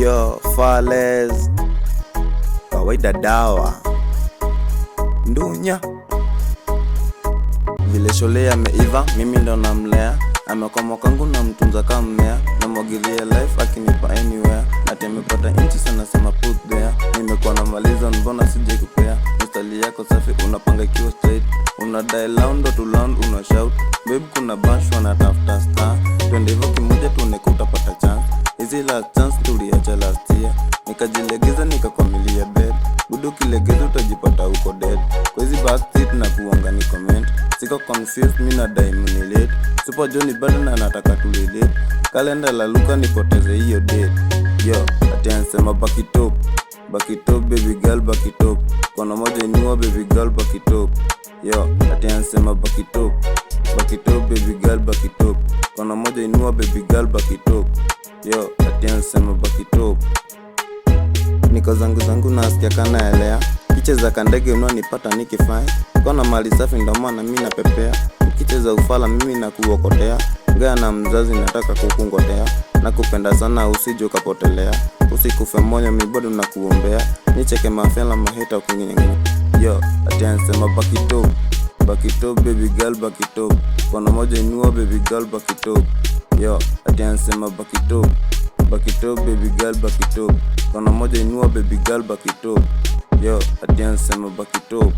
Yo, Fales kawaida dawa ndunya vile shole ameiva, mimi ndo namlea. Amekomokangu na mtunza kama mmea, na mwagilia life akinipa anywhere. Ati amepata inchi sana sema put there. Nimekuwa na maliza mbona sije kupea. Mistali yako safi unapanga ikiwa straight. Unadai laundo to lound una shout. Babe kuna bash wanatafuta star. Twende hivyo kimoja tuoneke utapata chance. Hizi last chance tuliacha last year. Nikajilegeza nikakwamilia bed. Budu kilegeza utajipata uko dead. Kwa hizi backstreet na kuwanga ni comment. Siko confused mi na daimoni late. Super Johnny bado na nataka tulelate. Kalenda la luka nipoteze hiyo date. Yo, ati ansema back it up baby girl back it up. Kona moja inua baby girl back it up. Yo, ati ansema back it up baby girl back it up. Kona moja inua baby girl back it up. Yo, ati ansema back it up. Niko zangu nasikia kana elea. Kicheza kandege unanipata nikifanya. Kona mali safi ndo maana mimi napepea. Ukicheza ufala mimi nakuokotea. Ngea na mzazi nataka kukungotea. Nakupenda sana usije ukapotelea. Usikufe moyo mimi bado nakuombea. Nicheke mafela maheta ukinyengenya. Yo, ati ansema back it up baby girl back it up. Kona moja inua baby girl back it up. Yo, ati ansema back it up baby girl back it up. Kona moja inua baby girl back it up. Yo, ati ansema back it up.